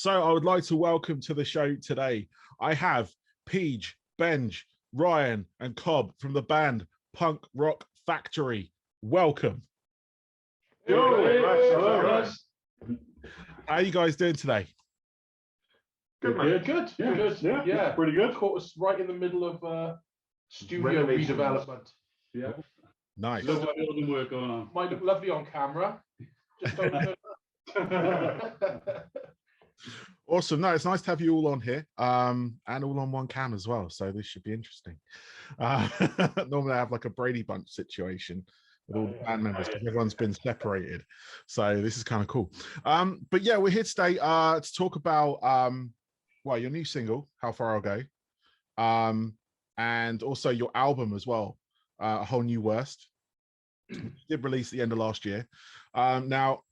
So I would like to welcome to the show today, I have Peach, Benj, Ryan, and Cobb from the band Punk Rock Factory. Welcome. Hello. How are you guys doing today? Good, man. Good. Yeah, pretty good. Caught us right in the middle of studio redevelopment. Yeah. Nice. Loads of building work going on. Might look lovely on camera. Just don't. Awesome. No, it's nice to have you all on here, and all on one cam as well. So this should be interesting. Normally I have like a Brady Bunch situation with all the band members because everyone's been separated. So this is kind of cool. But yeah, we're here today to talk about well, your new single, How Far I'll Go, and also your album as well, A Whole New Wurst. Did release at the end of last year. Now,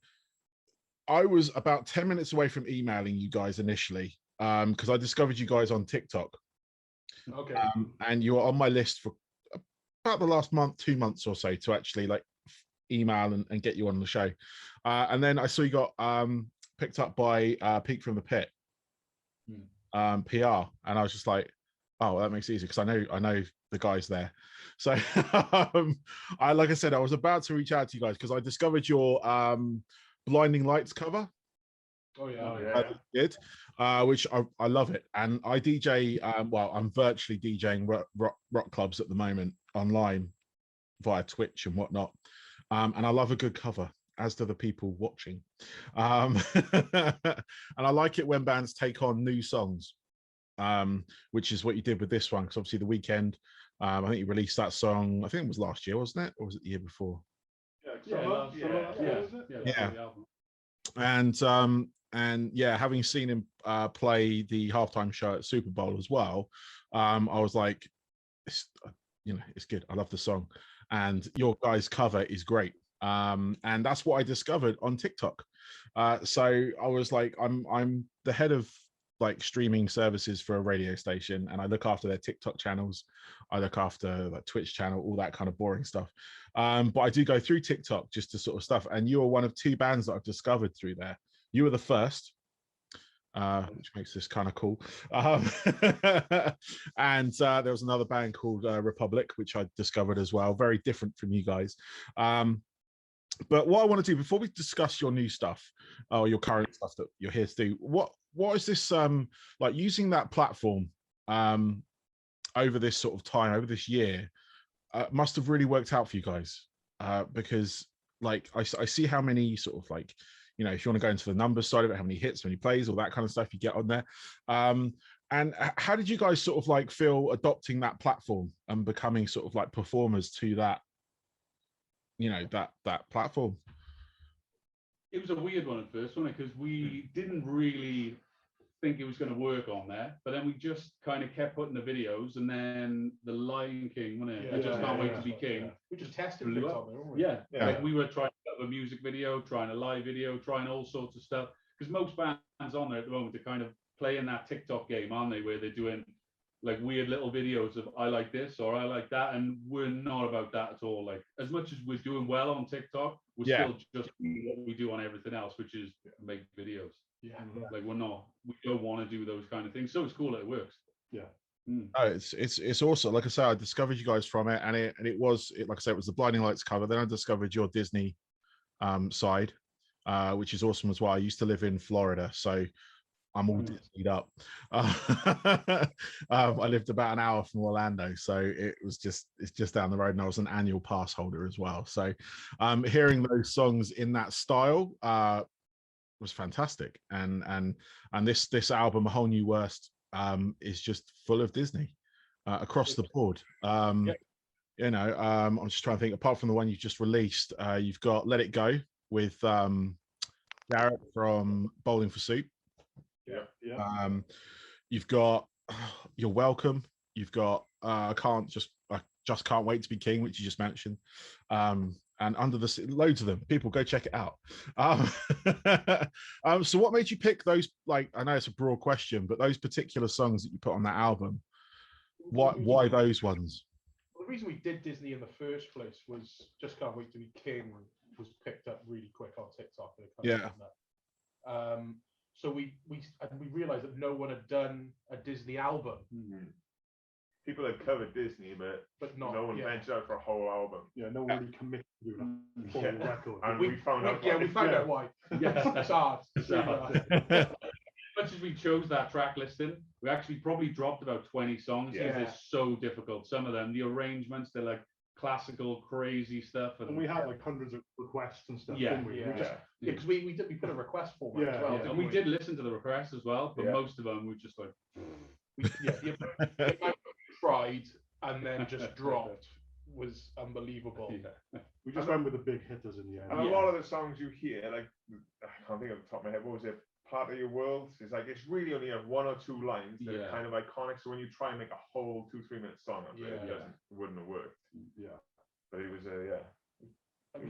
I was about 10 minutes away from emailing you guys initially because I discovered you guys on TikTok. Okay. And you were on my list for about the last month, 2 months or so to actually like email and get you on the show. And then I saw you got picked up by Peak from the Pit, PR, and I was just like, oh, well, that makes it easy because I know the guys there. So like I said, I was about to reach out to you guys because I discovered your Blinding Lights cover. Oh yeah. Did, which I love it. And I DJ, well, I'm virtually DJing rock clubs at the moment online via Twitch and whatnot. And I love a good cover, as do the people watching. And I like it when bands take on new songs, which is what you did with this one. Because obviously The Weeknd, I think you released that song, I think it was last year, wasn't it? Or was it the year before? Yeah. And yeah, having seen him play the halftime show at Super Bowl as well, I was like, it's good. I love the song, and your guys' cover is great. And that's what I discovered on TikTok. So I was like, I'm the head of like streaming services for a radio station, and I look after their TikTok channels. I look after like Twitch channel, all that kind of boring stuff. But I do go through TikTok just to sort of stuff. And you are one of 2 bands that I've discovered through there. You were the first, which makes this kind of cool. And there was another band called Republic, which I discovered as well. Very different from you guys. But what I want to do before we discuss your new stuff or your current stuff that you're here to do, what is this like using that platform over this sort of time, over this year, must have really worked out for you guys, because like I see how many sort of like, if you want to go into the numbers side of it, how many hits, how many plays, all that kind of stuff you get on there. And how did you guys sort of like feel adopting that platform and becoming sort of like performers to that, that platform? It was a weird one at first, wasn't it? Because we didn't really think it was going to work on there, but then we just kind of kept putting the videos, and then the Lion King, wasn't it? I just can't wait to be king. Yeah. We just tested it on there, weren't we? Yeah. Like we were trying to have a music video, trying a live video, trying all sorts of stuff. Because most bands on there at the moment are kind of playing that TikTok game, aren't they? Where they're doing like weird little videos of I like this or I like that, and we're not about that at all. Like as much as we're doing well on TikTok, we're still just doing what we do on everything else, which is make videos. Like we don't want to do those kind of things. So it's cool that it works. Oh, it's awesome. Like I say, I discovered you guys from it, and it was like I said, it was the Blinding Lights cover. Then I discovered your Disney side, which is awesome as well. I used to live in Florida, so I'm all Disneyed up. I lived about an hour from Orlando, so it's just down the road, and I was an annual pass holder as well. So hearing those songs in that style was fantastic. And this album, A Whole New Wurst, is just full of Disney across the board. I'm just trying to think, apart from the one you just released, you've got Let It Go with Garrett from Bowling for Soup. You've got You're Welcome. You've got I just can't wait to be king, which you just mentioned. And Under the Sea, loads of them. People go check it out. So what made you pick those? Like, I know it's a broad question, but those particular songs that you put on that album, why those ones? Well, the reason we did Disney in the first place was Just Can't Wait to Be King was picked up really quick on TikTok. So we realized that no one had done a Disney album, People had covered Disney, but not. no one ventured out for a whole album. Yeah, no one really committed to doing a full record. And we found out. Yeah, we found out why. Yeah. It's hard. It's really hard. As much as we chose that track listing, we actually probably dropped about 20 songs because it's so difficult. Some of them, the arrangements, they're like classical, crazy stuff. And we had like hundreds of requests and stuff, Yeah, didn't we? Yeah. Because we put a request format Yeah, as well. yeah. didn't And we did listen to the requests as well, but most of them we just like. The amount we tried and then just dropped was unbelievable. Yeah. We just went with the big hitters in the end. And a lot of the songs you hear, like, I can't think of the top of my head, what was it? Part of Your World? It's like, it's really only have one or two lines that are kind of iconic. So when you try and make a whole 2-3 minute song of it, it wouldn't have worked. Yeah. But it was, And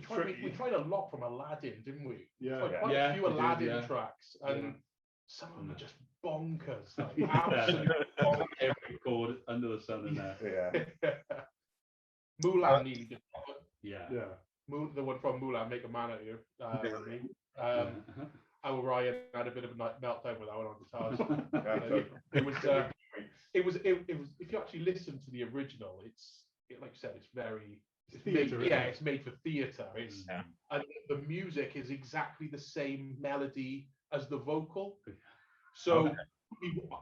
we tried a lot from Aladdin, didn't we? Yeah. Like quite a few Aladdin tracks, and some of them are just bonkers. Like, absolutely bonkers. Every chord under the sun in there. Mulan needed to. Yeah. The one from Mulan, Make a Man Out of You. Our Ryan had a bit of a meltdown with that one on guitars. It was. If you actually listen to the original, like you said, it's very. It's made for theatre. And the music is exactly the same melody as the vocal. So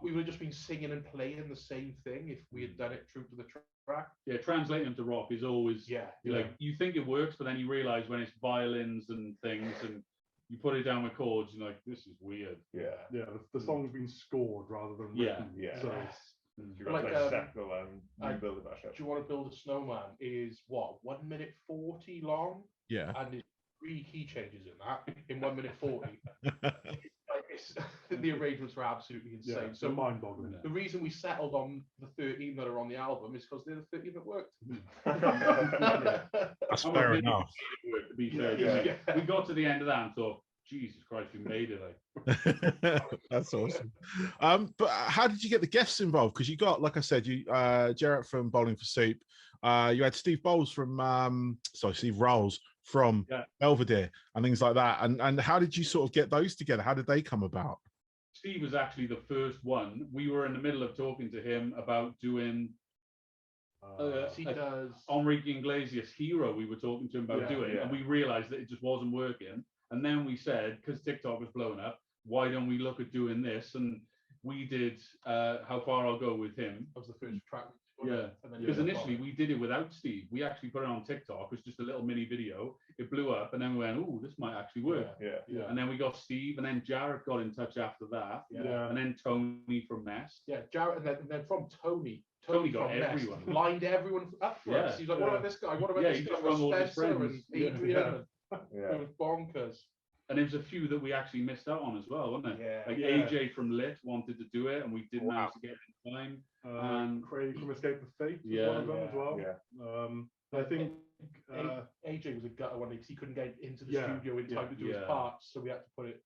we would have just been singing and playing the same thing if we had done it true to the track. Yeah, translating to rock is always like you think it works, but then you realize when it's violins and things and you put it down with chords, you're like, this is weird. Yeah, the song's been scored rather than written. So you got like Settle and You Build a Bash Up. Do You Want to Build a Snowman is what, 1 minute 40 long? Yeah. And there's 3 key changes in that in 1 minute 40. The arrangements were absolutely insane. So mind-boggling. The reason we settled on the 13 that are on the album is because they're the 13 that worked. That's fair enough. To be fair, we got to the end of that and thought, Jesus Christ, we made it. That's awesome. But how did you get the guests involved? Because you got, like I said, Jarrett from Bowling for Soup. You had Steve Rolls from Belvedere and things like that. And how did you sort of get those together? How did they come about? Steve was actually the first one. We were in the middle of talking to him about doing Enrique Iglesias' Hero. We were talking to him about doing, and we realized that it just wasn't working. And then we said, because TikTok was blowing up, why don't we look at doing this? And we did How Far I'll Go with him. That was the first track. Yeah, because initially we did it without Steve. We actually put it on TikTok. It was just a little mini video. It blew up, and then we went, "Oh, this might actually work." Yeah. And then we got Steve, and then Jarrett got in touch after that. And then Tony from Nest. Yeah, Jarrett, and then from Tony got everyone. Nest, lined everyone up for us. He's like, "What about this guy? What about this guy? Spencer and Adrian." It was bonkers. And there was a few that we actually missed out on as well, wasn't there? Like AJ from Lit wanted to do it, and we didn't manage to get it in time. And Craig from Escape with Fate was one of them as well. I think AJ was a gutter one because he couldn't get into the studio in time to do his parts, so we had to put it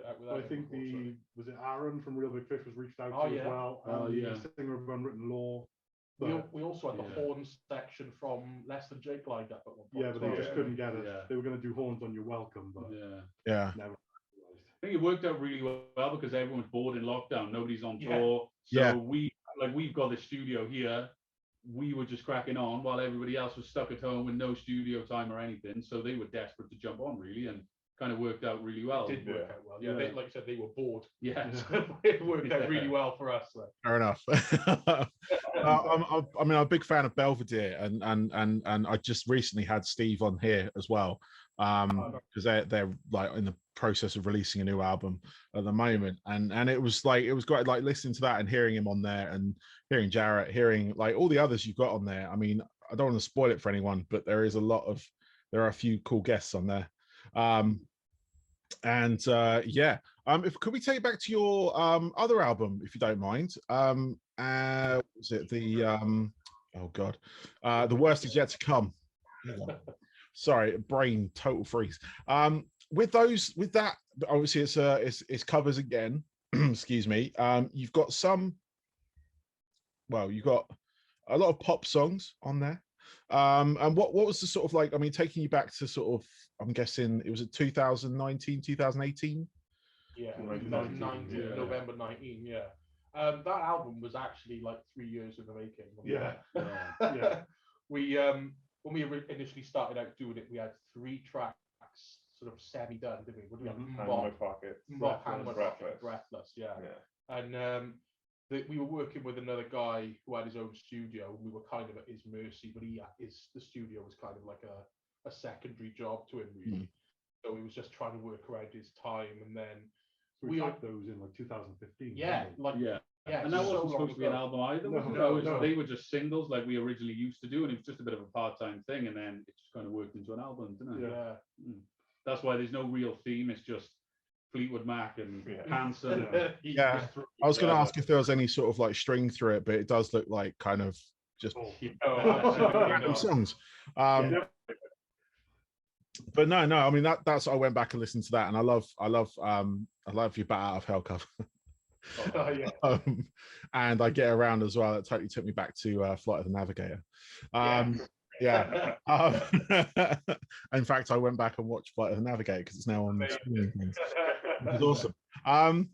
out without. I think was it Aaron from Real Big Fish was reached out to as well. The singer of Unwritten Law. We also had the horns section from Less Than Jake lined up at one point. Yeah, but they just couldn't get it. They were going to do horns on You're Welcome, but never. I think it worked out really well because everyone's bored in lockdown. Nobody's on tour. So we've got the studio here. We were just cracking on while everybody else was stuck at home with no studio time or anything. So they were desperate to jump on really, and kind of worked out really well. It did work out well. They, like I said, they were bored. Yeah. It worked out really well for us. So. Fair enough. I'm a big fan of Belvedere, and I just recently had Steve on here as well, because they're like in the process of releasing a new album at the moment, and it was great, like listening to that and hearing him on there, and hearing Jarrett, hearing like all the others you've got on there. I mean, I don't want to spoil it for anyone, but there are a few cool guests on there. If could we take it back to your other album, if you don't mind? Was it the The Worst Is Yet to Come? Sorry, brain total freeze. With that, obviously it's covers again. Excuse me. You've got you've got a lot of pop songs on there. And what was the sort of like, I mean, taking you back to sort of, I'm guessing it was 2019, 2018? Yeah, Like 19, November 19. Yeah. That album was actually like 3 years in the making. Yeah. We when we initially started out doing it, we had 3 tracks sort of semi done, didn't we? We had Hand in My Pocket, Breathless, yeah. And we were working with another guy who had his own studio, and we were kind of at his mercy, but the studio was kind of like a secondary job to him, really. So he was just trying to work around his time, and then we got those in like 2015. Yeah. And that wasn't supposed to be an album either. No. They were just singles like we originally used to do, and it was just a bit of a part-time thing, and then it just kind of worked into an album, didn't it? Yeah. That's why there's no real theme. It's just Fleetwood Mac and Hanson. Yeah. I was going to ask if there was any sort of like string through it, but it does look like kind of just songs. But no, I mean that's I went back and listened to that, and I love your Bat Out of Hell cover. And I Get Around as well. That totally took me back to Flight of the Navigator. In fact, I went back and watched Flight of the Navigator because it's now on streaming things. It's awesome.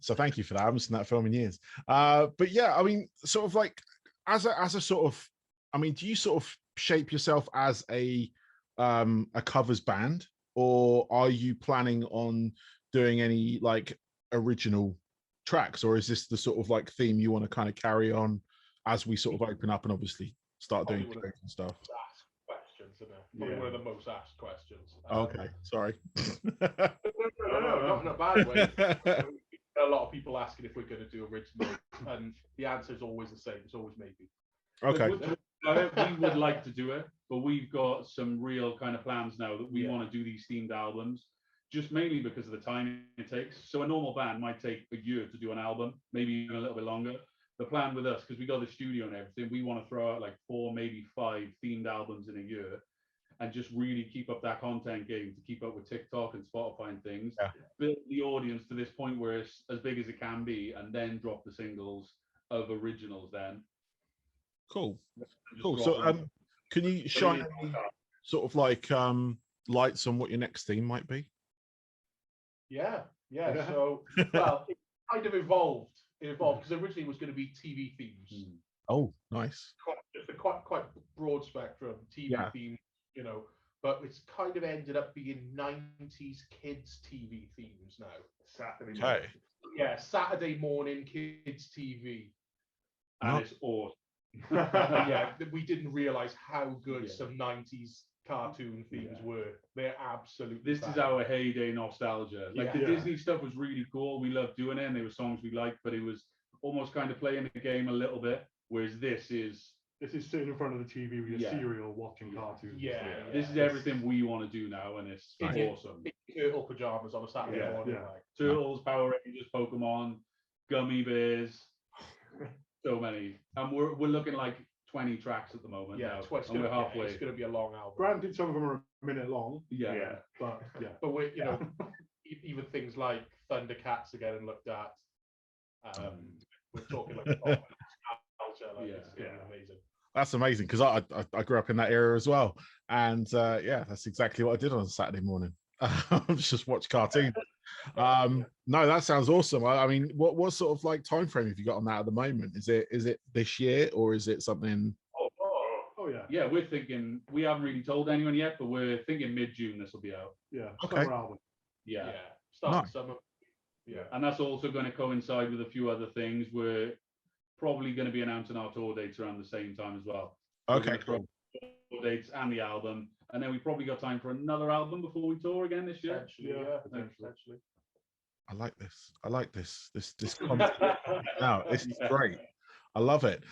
So thank you for that. I haven't seen that film in years. But yeah, I mean, sort of like as a sort of, I mean, do you sort of shape yourself as a covers band, or are you planning on doing any like original tracks, or is this the sort of like theme you want to kind of carry on as we sort of open up and obviously start doing gigs and stuff? Asked questions, isn't it? Probably one of the most asked questions. Okay, sorry. No, not in a bad way. A lot of people asking if we're going to do original, and the answer is always the same. It's always maybe. Okay. We would like to do it, but we've got some real kind of plans now that we want to do these themed albums, just mainly because of the time it takes. So a normal band might take a year to do an album, maybe even a little bit longer. The plan with us, because we got the studio and everything, we want to throw out like 4, maybe 5 themed albums in a year, and just really keep up that content game to keep up with TikTok and Spotify and things. Build the audience to this point where it's as big as it can be, and then drop the singles of originals then. Cool. So can you shine any sort of like lights on what your next theme might be? Yeah. So well, it kind of evolved. It evolved because originally it was going to be TV themes. Oh, nice. Quite broad spectrum TV themes, you know, but it's kind of ended up being 90s kids TV themes now. Saturday morning. Yeah, Saturday morning kids TV. And it's awesome. We didn't realize how good some 90s cartoon themes were. They're absolutely This is our heyday nostalgia. Like the Disney stuff was really cool. We loved doing it, and they were songs we liked, but it was almost kind of playing the game a little bit. Whereas this is sitting in front of the TV with your cereal watching cartoons. This is everything we want to do now, and it's awesome. Turtle pajamas on a Saturday morning. Like. Turtles, Power Rangers, Pokemon, Gummy Bears, so many. And we're looking like 20 tracks at the moment. Now, and we're halfway. It's going to be a long album. Granted, some of them are a minute long. But we're, you know, even things like Thundercats are getting looked at. We're talking like culture. It's amazing. That's amazing, because I grew up in that era as well, and that's exactly what I did on a Saturday morning. Just watch cartoons. No, that sounds awesome. I mean, what sort of like time frame have you got on that at the moment? Is it this year, or is it something? Yeah, we're thinking, we haven't really told anyone yet, but we're thinking mid-June this will be out. Okay. Summer album. Start summer. And that's also going to coincide with a few other things. We're probably going to be announcing our tour dates around the same time as well. Okay, cool. Tour dates and the album, and then we probably got time for another album before we tour again this year. Potentially. I like this. This concept. No, it's great. I love it.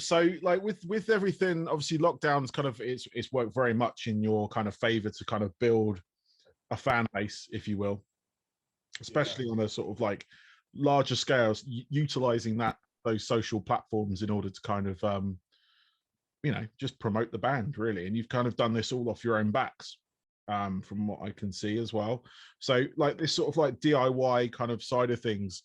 So like with everything, obviously lockdown's kind of it's worked very much in your kind of favor to kind of build a fan base, if you will, especially on a sort of like larger scales, utilizing those social platforms in order to kind of just promote the band, really. And you've kind of done this all off your own backs, from what I can see as well. So like this sort of like DIY kind of side of things,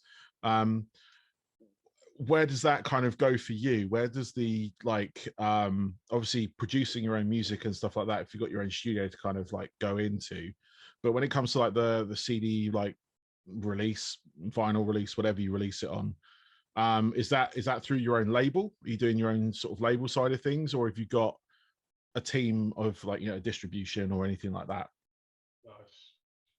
where does that kind of go for you? Where does the like obviously producing your own music and stuff like that, if you've got your own studio to kind of like go into, but when it comes to like the CD like release, vinyl release, whatever you release it on. Is that through your own label? Are you doing your own sort of label side of things, or have you got a team of like, you know, distribution or anything like that?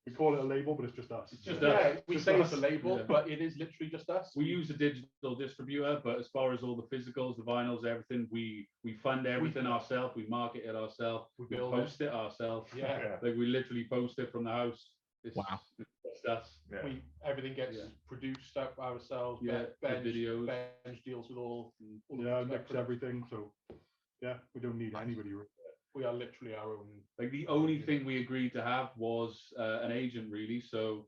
We call it a label, but it's just us. It's just us. We say it's a label, but it is literally just us. We use a digital distributor, but as far as all the physicals, the vinyls, everything, we fund everything ourselves. We market it ourselves. We post it ourselves. Yeah. Like we literally post it from the house. Wow. It's us. Yeah. Everything gets produced up ourselves. Yeah. Benj Videos. deals with all mix everything. So yeah, we don't need anybody. We are literally our own. Like the only thing we agreed to have was an agent, really. So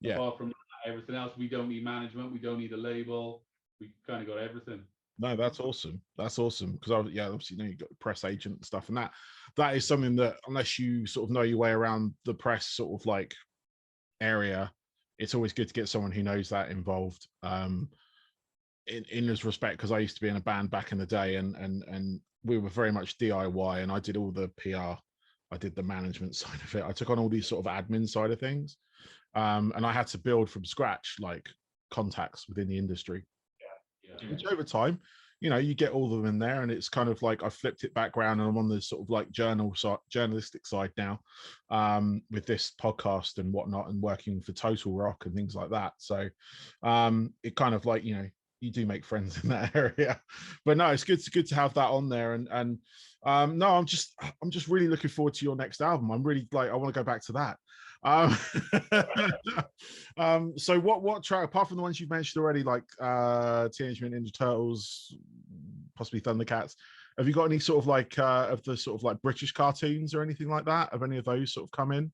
apart from that, everything else, we don't need management. We don't need a label. We kind of got everything. No, that's awesome. That's awesome, because obviously, you know, you've got press agent and stuff, and that is something that, unless you sort of know your way around the press sort of like area, it's always good to get someone who knows that involved. In this respect, because I used to be in a band back in the day, and we were very much DIY, and I did all the PR, I did the management side of it, I took on all these sort of admin side of things, and I had to build from scratch like contacts within the industry. Which over time, you know, you get all of them in there, and it's kind of like I flipped it back around, and I'm on the sort of like journalistic side now, with this podcast and whatnot, and working for TotalRock and things like that. So it kind of like, you know, you do make friends in that area. But no, it's good to have that on there. And no, I'm just really looking forward to your next album. I'm really like, I want to go back to that. So what track, apart from the ones you've mentioned already, like Teenage Mutant Ninja Turtles, possibly Thundercats, have you got any sort of like of the sort of like British cartoons or anything like that? Have any of those sort of come in?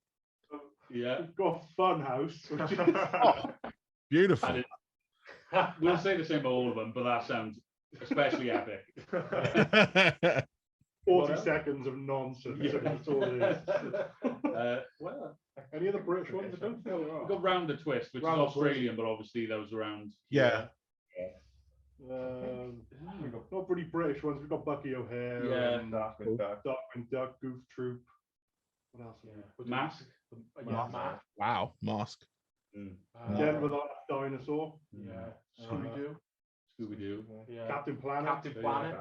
Yeah, we've got Funhouse, which is beautiful. We'll say the same about all of them, but that sounds especially epic. 40 seconds of nonsense. That's all it is. Well, any other British ones? I don't think there are. We've got Round the Twist, which is Australian, but obviously that was around. Yeah. We've got not pretty British ones. We've got Bucky O'Hare. Yeah. Darkwing Duck, Goof Troop. What else? Mask. Wow, Mask. Again, with that dinosaur. Yeah. Scooby-Doo. Scooby-Doo. Yeah. Captain Planet. Captain Planet.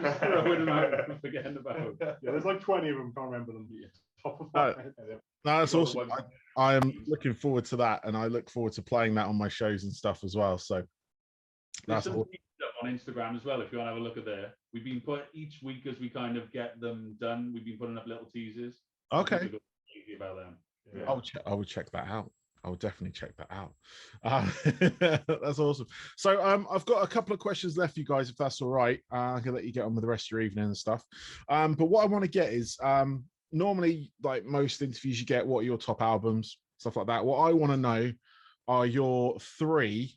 Just throwing them out and forgetting about them. Yeah, there's like 20 of them. Can't remember them. Top of my head. No, that's awesome. I am looking forward to that, and I look forward to playing that on my shows and stuff as well. So that's awesome. On Instagram as well, if you want to have a look at there. We've been put each week as we kind of get them done. We've been putting up little teasers. Okay. About them. Yeah. I would check that out. I would definitely check that out. That's awesome. So I've got a couple of questions left, you guys, if that's all right. I can let you get on with the rest of your evening and stuff. But what I want to get is normally, like most interviews you get, what are your top albums, stuff like that. What I want to know are your 3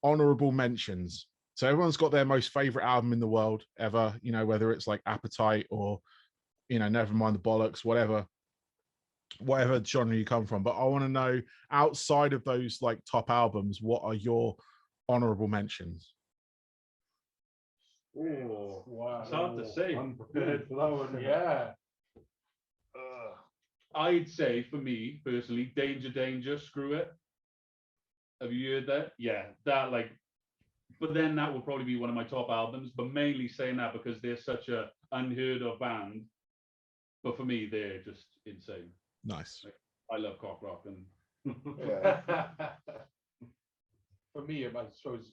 honorable mentions. So everyone's got their most favorite album in the world ever, you know, whether it's like Appetite or, you know, Nevermind the Bollocks, whatever genre you come from. But I want to know, outside of those like top albums, what are your honorable mentions? Oh, wow. It's hard to say. Unprepared for that one. Yeah. I'd say for me personally, Danger, Screw It. Have you heard that? Yeah, that like, but then that would probably be one of my top albums, but mainly saying that because they're such a unheard of band. But for me, they're just insane. Nice. Like, I love cock rock, and for me, I suppose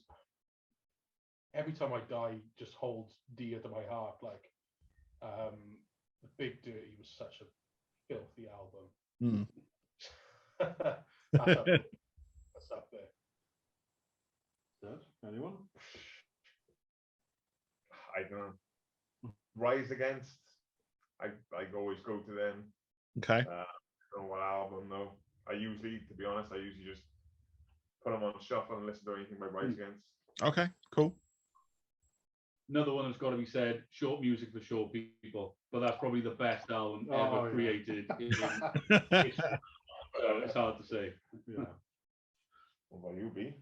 Every Time I Die just holds dear to my heart. Like, The Big Dirty was such a filthy album. That's up there. Anyone? I don't know. Rise Against. I always go to them. Okay. I don't know what album though. To be honest, I usually just put them on shuffle and listen to anything by Rise Against. Okay, cool. Another one that's got to be said, Short Music for Short People, but that's probably the best album ever created. So it's hard to say. Yeah. What about you, B?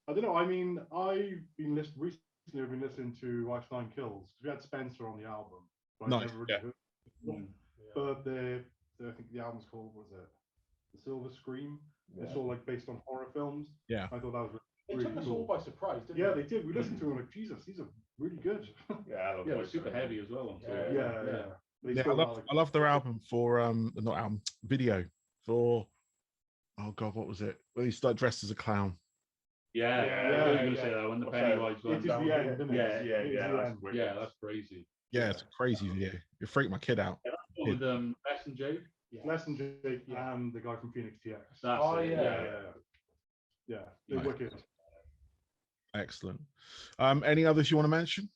I don't know. I mean, I've been listening to Ice Nine Kills. We had Spencer on the album, but Nice. I never really heard it. But the I think the album's called, was it The Silver Scream? Yeah. It's all like based on horror films. Yeah. I thought that was It really took us cool. all by surprise, didn't Yeah, it? they did. We listened to them like, Jesus, these are really good. Yeah, Yeah, it's super heavy as well. Yeah. They Yeah, still I love their album for not album, video for, oh god, what was it? Well, he started dressed as a clown. Yeah, I was gonna say that when the Pennywise It one. is the end, isn't it? Yeah, It is the end. Yeah, that's crazy. Yeah, it's a crazy video. It freaked my kid out. With Les and Jake. Les and Jake and the guy from Phoenix TX. That's it. Yeah, they're Nice. wicked. Excellent. Any others you want to mention?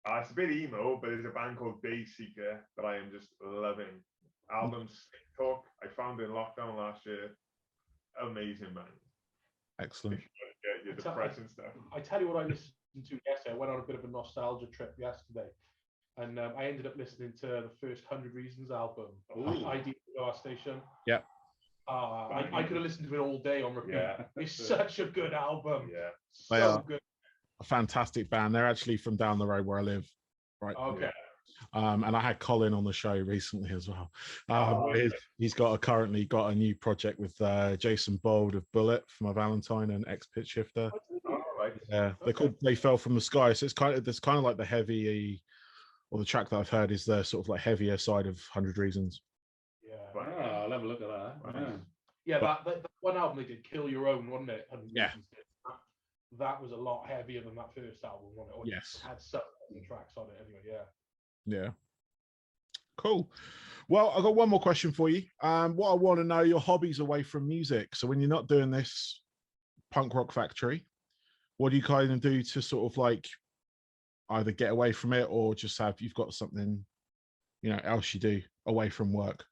It's a bit emo, but there's a band called Dayseeker that I am just loving. Album Stick Talk. I found it in lockdown last year. Amazing band. Excellent. Yeah, your depressing stuff. I tell you what I listened to yesterday. I went on a bit of a nostalgia trip yesterday, and I ended up listening to the first 100 Reasons album. ID Gas Station. Yeah. I could have listened to it all day on repeat. Yeah. It's such a good album. Yeah. So good. A fantastic band. They're actually from down the road where I live. Right. Okay. And I had Colin on the show recently as well. He's currently got a new project with Jason Bold of Bullet for My Valentine and X Pitch Shifter. Right. Yeah, they're called They Fell from the Sky. So it's kind of like the heavy, or the track that I've heard is the sort of like heavier side of 100 Reasons. Yeah. I'll have a look at that. Yeah, that one album they did, Kill Your Own, wasn't it? 100 Yeah. Reasons did. That was a lot heavier than that first album, wasn't it? Or Yes. It had some tracks on it anyway, yeah. Yeah. Cool. Well, I've got one more question for you. What I want to know, your hobbies away from music. So when you're not doing this punk rock factory, what do you kind of do to sort of like either get away from it or just you've got something, else you do away from work?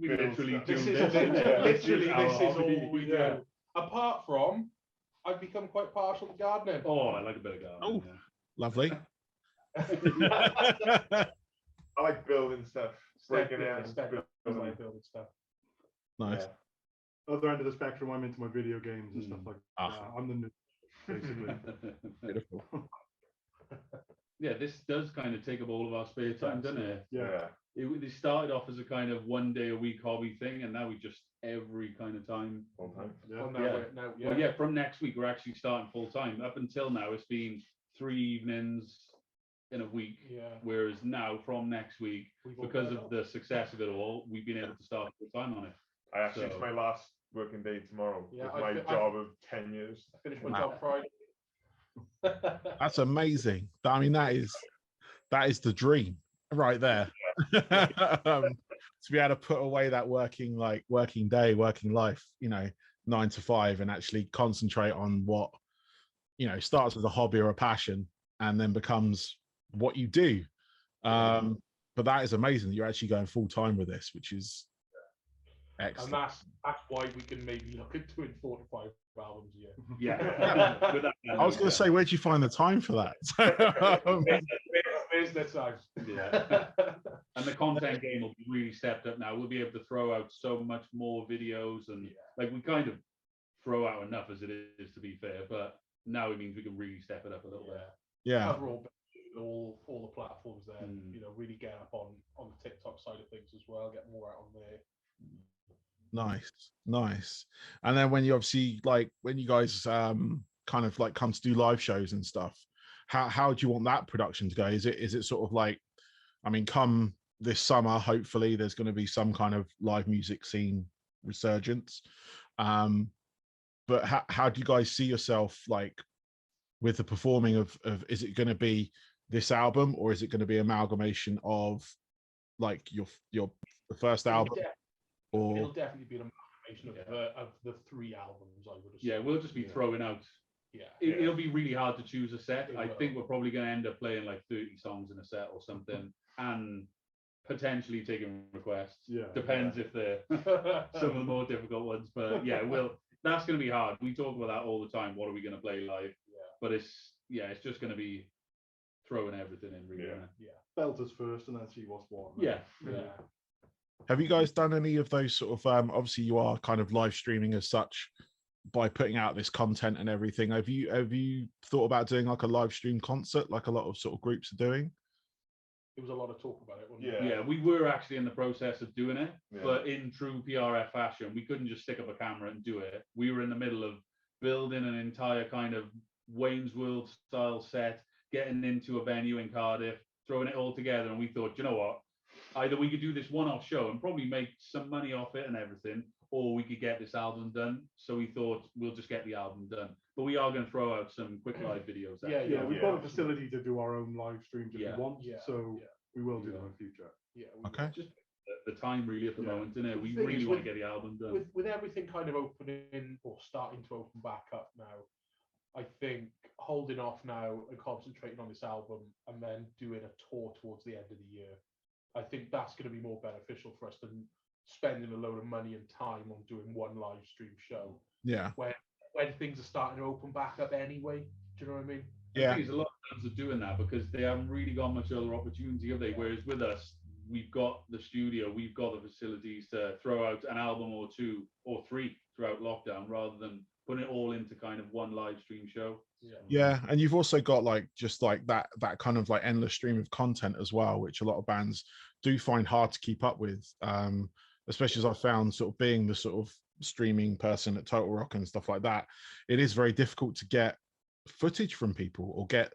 We literally do This this. is our all hobby. we do. Apart from, I've become quite partial to gardening. Oh, I like a bit of gardening. Oh, lovely. I like building stuff. Breaking down. Building stuff. Nice. Other end of the spectrum, I'm into my video games and stuff like that. I'm the noob, basically. Beautiful. Yeah, this does kind of take up all of our spare time, doesn't it? Yeah. It started off as a kind of 1 day a week hobby thing, and now we just every kind of time. Full time. Well, Well, from next week we're actually starting full time. Up until now, it's been 3 evenings in a week. Yeah. Whereas now, from next week, because of the success of it all, we've been able to start full time on it. It's my last working day tomorrow. Yeah, with my job of 10 years. I finished my job Friday. That's amazing. I mean, that is the dream right there. To be able to put away that working day, working life, 9 to 5, and actually concentrate on what, starts as a hobby or a passion and then becomes what you do. But that is amazing that you're actually going full time with this, which is excellent. And that's why we can maybe look at doing 4 to 5 albums a year. Yeah. I was going to say, where'd you find the time for that? Where's the time? Yeah. And the content game will be really stepped up now. We'll be able to throw out so much more videos, and we kind of throw out enough as it is, to be fair, but now it means we can really step it up a little bit. Yeah. Cover all the platforms there, really get up on the TikTok side of things as well, get more out on there. Nice. And then when you obviously when you guys kind of come to do live shows and stuff, how do you want that production to go? Is it sort of like, I mean, come this summer, hopefully there's going to be some kind of live music scene resurgence. But how do you guys see yourself with the performing of is it going to be this album, or is it going to be amalgamation of your first album? It'll definitely be an amalgamation of the 3 albums, I would assume. Yeah, we'll just be throwing out. Yeah. It'll be really hard to choose a set. I think we're probably going to end up playing 30 songs in a set or something, and potentially taking requests. Yeah. Depends if they're some of the more difficult ones. But that's going to be hard. We talk about that all the time. What are we going to play live? Yeah. But it's just going to be throwing everything in, really. Belters first and then see what's what. Yeah. Have you guys done any of those sort of obviously you are kind of live streaming as such by putting out this content and everything? Have you thought about doing a live stream concert like a lot of sort of groups are doing? There was a lot of talk about it, wasn't Yeah, we were actually in the process of doing it, but in true PRF fashion, we couldn't just stick up a camera and do it. We were in the middle of building an entire kind of Wayne's World style set, getting into a venue in Cardiff, throwing it all together, and we thought, you know what? Either we could do this one-off show and probably make some money off it and everything, or we could get this album done. So we thought we'll just get the album done. But we are going to throw out some quick live videos. Yeah, we've got a facility to do our own live streams if we want. So we will do them in the future. Yeah. Okay. Just the time really at the moment, isn't it? We really want to get the album done. With everything kind of opening or starting to open back up now, I think holding off now and concentrating on this album and then doing a tour towards the end of the year, I think that's going to be more beneficial for us than spending a load of money and time on doing one live stream show. Yeah. When things are starting to open back up anyway. Do you know what I mean? Yeah. There's a lot of bands are doing that because they haven't really got much other opportunity, have they? Whereas with us, we've got the studio, we've got the facilities to throw out an album or two or three throughout lockdown rather than putting it all into kind of one live stream show. Yeah, and you've also got like just like that kind of like endless stream of content as well, which a lot of bands do find hard to keep up with, especially as I found sort of being the sort of streaming person at TotalRock and stuff like that. It is very difficult to get footage from people or get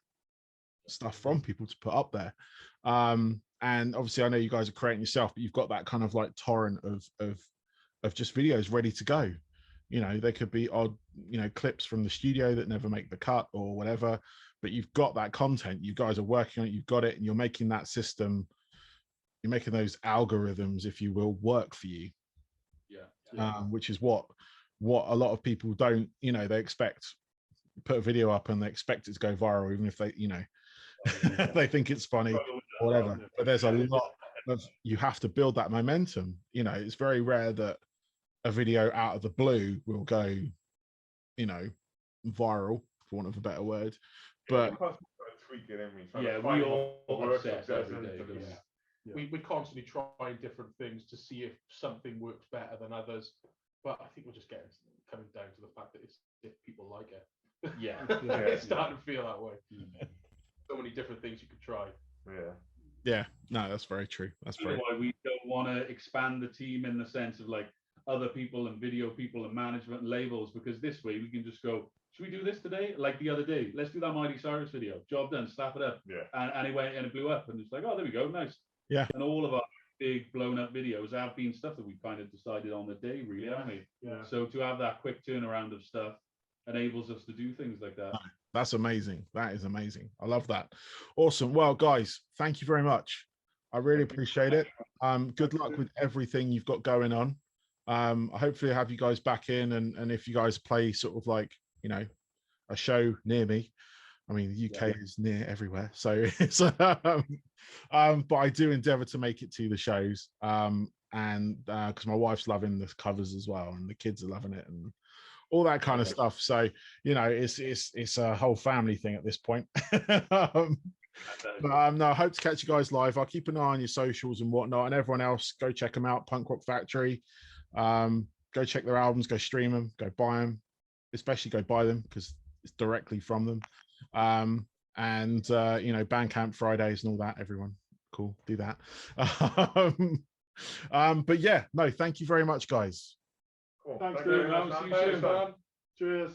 stuff from people to put up there. And obviously I know you guys are creating yourself, but you've got that kind of like torrent of just videos ready to go. You know, there could be odd, you know, clips from the studio that never make the cut or whatever, but you've got that content, you guys are working on it, you've got it, and you're making that system, you're making those algorithms, if you will, work for you. Which is what a lot of people don't, you know, they expect, put a video up and they expect it to go viral, even if they, you know, they think it's funny or whatever. But there's a lot of, you have to build that momentum. You know, it's very rare that a video out of the blue will go, you know, viral, for want of a better word. But we all obsess every day. We're constantly trying different things to see if something works better than others. But I think we're just coming down to the fact that it's if people like it. It's starting to feel that way. So many different things you could try. Yeah, no, that's very true. That's very why we don't want to expand the team in the sense of like other people and video people and management and labels, because this way we can just go, should we do this today? Like the other day, let's do that Miley Cyrus video. Job done, slap it up. And it went and it blew up, and it's like, oh, there we go, nice. Yeah. And all of our big blown up videos have been stuff that we kind of decided on the day, really, haven't we? So to have that quick turnaround of stuff enables us to do things like that. That's amazing. That is amazing. I love that. Awesome. Well, guys, thank you very much. I really appreciate it. Good luck with everything you've got going on. Hopefully I'll have you guys back in, and if you guys play sort of like, you know, a show near me. I mean, the UK is near everywhere, so it's but I do endeavor to make it to the shows, and because my wife's loving the covers as well, and the kids are loving it, and all that kind of stuff. So, you know, it's a whole family thing at this point. But no, I hope to catch you guys live. I'll keep an eye on your socials and whatnot, and everyone else, go check them out. Punk Rock Factory. Go check their albums, go stream them, go buy them, especially go buy them because it's directly from them. And you know, Bandcamp Fridays and all that. Everyone, cool, do that. But yeah, no, thank you very much, guys. Cool. Thanks, Thank you very much. Cheers.